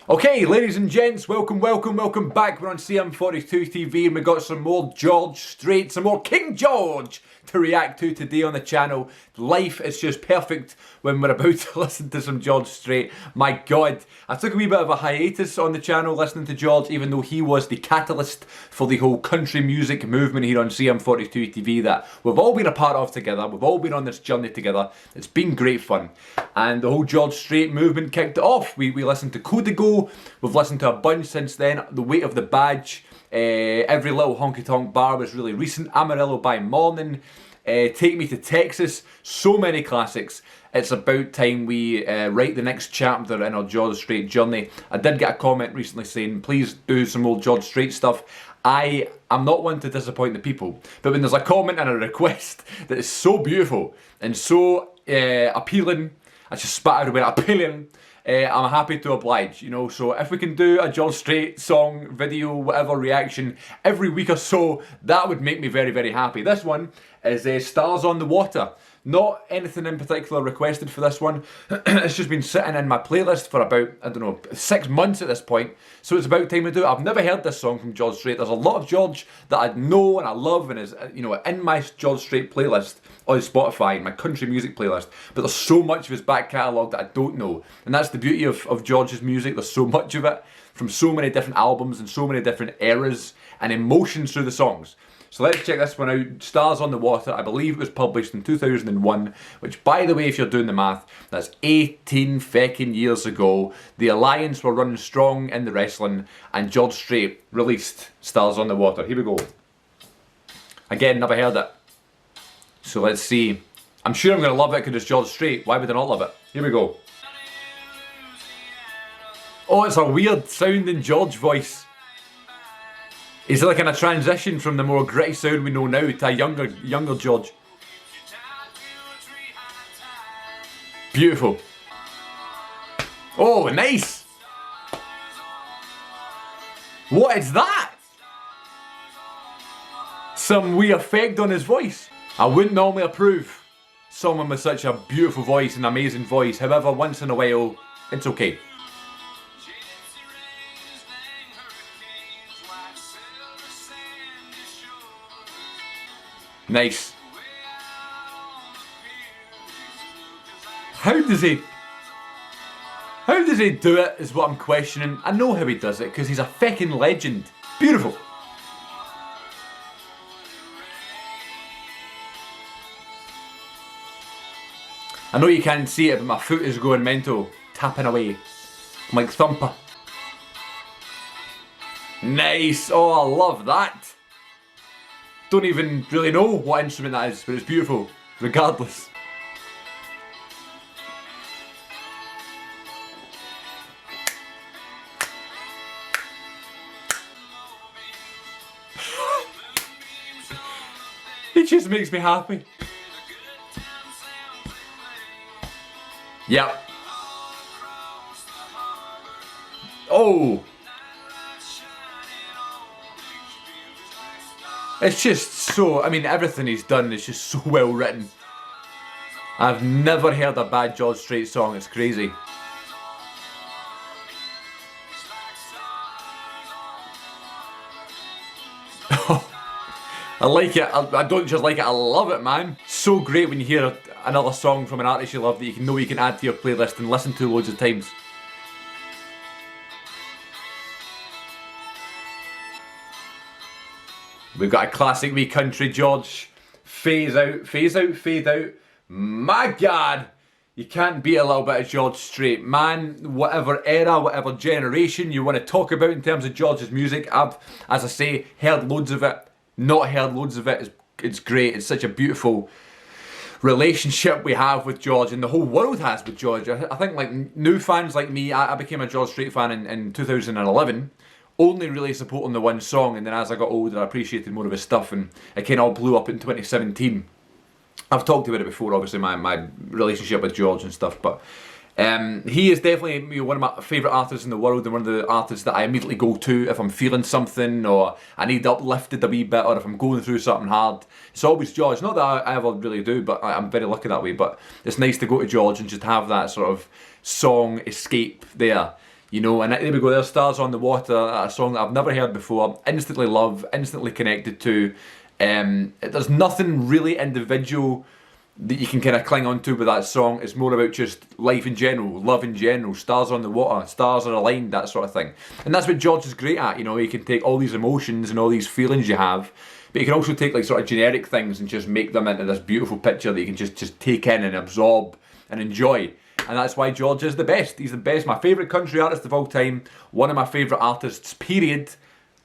Okay, ladies and gents, welcome back. We're on CM42 TV and we got some more George Strait, some more King George to react to today on the channel. Life is just perfect when we're about to listen to some George Strait. My God, I took a wee bit of a hiatus on the channel listening to George, even though he was the catalyst for the whole country music movement here on CM42 TV that we've all been a part of together. We've all been on this journey together. It's been great fun. And the whole George Strait movement kicked it off. We listened to Codigo. We've listened to a bunch since then. The Weight of the Badge, Every Little Honky Tonk Bar was really recent. Amarillo by Morning, Take Me to Texas. So many classics. It's about time we write the next chapter in our George Strait journey. I did get a comment recently saying, please do some more George Strait stuff. I am not one to disappoint the people, but when there's a comment and a request that is so beautiful and so appealing, I just spat out a bit appealing. I'm happy to oblige, you know, so if we can do a George Strait song, video, whatever, reaction every week or so, that would make me very, very happy. This one is Stars on the Water. Not anything in particular requested for this one. It's just been sitting in my playlist for about, I don't know, 6 months at this point. So it's about time to do it. I've never heard this song from George Strait. There's a lot of George that I know and I love and is, you know, in my George Strait playlist on Spotify, my country music playlist. But there's so much of his back catalogue that I don't know. And that's the beauty of George's music. There's so much of it from so many different albums and so many different eras and emotions through the songs. So let's check this one out. Stars on the Water. I believe it was published in 2001, which, by the way, if you're doing the math, that's 18 feckin' years ago. The Alliance were running strong in the wrestling, and George Strait released Stars on the Water. Here we go. Again, never heard it. So let's see. I'm sure I'm going to love it because it's George Strait. Why would I not love it? Here we go. Oh, it's a weird sounding George voice. He's like in a transition from the more gritty sound we know now to a younger George. Beautiful. Oh, nice! What is that? Some wee effect on his voice. I wouldn't normally approve someone with such a beautiful voice and amazing voice. However, once in a while, it's okay. Nice. How does he do it is what I'm questioning. I know how he does it because he's a feckin' legend. Beautiful. I know you can't see it, but my foot is going mental, tapping away. I'm like Thumper. Nice. Oh, I love that. Don't even really know what instrument that is, but it's beautiful, regardless. It just makes me happy. Yep. Oh! It's just so, I mean, everything he's done is just so well written. I've never heard a bad George Strait song, it's crazy. I like it, I don't just like it, I love it, man. So great when you hear another song from an artist you love that you know you can add to your playlist and listen to loads of times. We've got a classic wee country George. Phase out, phase out, fade out. My God! You can't beat a little bit of George Strait. Man, whatever era, whatever generation you want to talk about in terms of George's music, I've, as I say, heard loads of it. Not heard loads of it. It's great. It's such a beautiful relationship we have with George and the whole world has with George. I think like new fans like me, I became a George Strait fan in 2011. Only really supporting the one song, and then as I got older I appreciated more of his stuff, and it kind of all blew up in 2017. I've talked about it before, obviously, my relationship with George and stuff, but he is definitely one of my favourite artists in the world, and one of the artists that I immediately go to if I'm feeling something, or I need uplifted a wee bit, or if I'm going through something hard. It's always George. Not that I ever really do, but I'm very lucky that way, but it's nice to go to George and just have that sort of song escape there. You know, and there we go, there's Stars on the Water, a song that I've never heard before, instantly love, instantly connected to. There's nothing really individual that you can kind of cling on to with that song. It's more about just life in general, love in general, stars on the water, stars are aligned, that sort of thing. And that's what George is great at, you know, he can take all these emotions and all these feelings you have, but he can also take like sort of generic things and just make them into this beautiful picture that you can just take in and absorb and enjoy. And that's why George is the best. He's the best. My favourite country artist of all time. One of my favourite artists, period,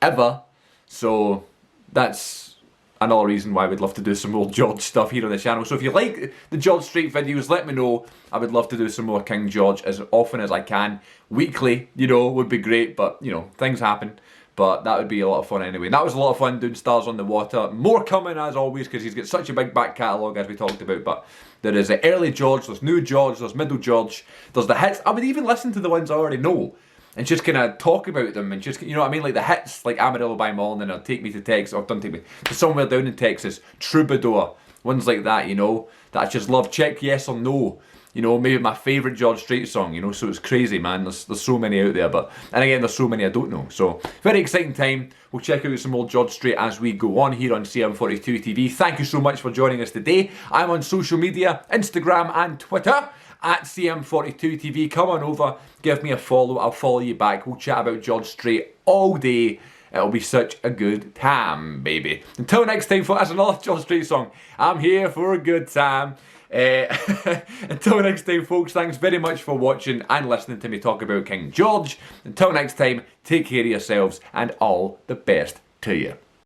ever. So that's another reason why I would love to do some more George stuff here on the channel. So if you like the George Strait videos, let me know. I would love to do some more King George as often as I can. Weekly, you know, would be great. But, you know, things happen. But that would be a lot of fun anyway. And that was a lot of fun doing Stars on the Water. More coming as always because he's got such a big back catalogue as we talked about. But there is an early George, there's new George, there's middle George, there's the hits. I would even listen to the ones I already know and just kind of talk about them and just, you know what I mean? Like the hits, like Amarillo by Morning or Take Me to Texas, or don't take me, to Somewhere Down in Texas, Troubadour, ones like that, you know, that I just love. Check Yes or No. You know, maybe my favourite George Strait song, you know, so it's crazy, man. There's so many out there, but, and again, there's so many I don't know. So, very exciting time. We'll check out some more George Strait as we go on here on CM42 TV. Thank you so much for joining us today. I'm on social media, Instagram and Twitter, at CM42 TV. Come on over, give me a follow, I'll follow you back. We'll chat about George Strait all day. It'll be such a good time, baby. Until next time, that's another George Strait song. I'm here for a good time. Until next time, folks, thanks very much for watching and listening to me talk about King George. Until next time, take care of yourselves and all the best to you.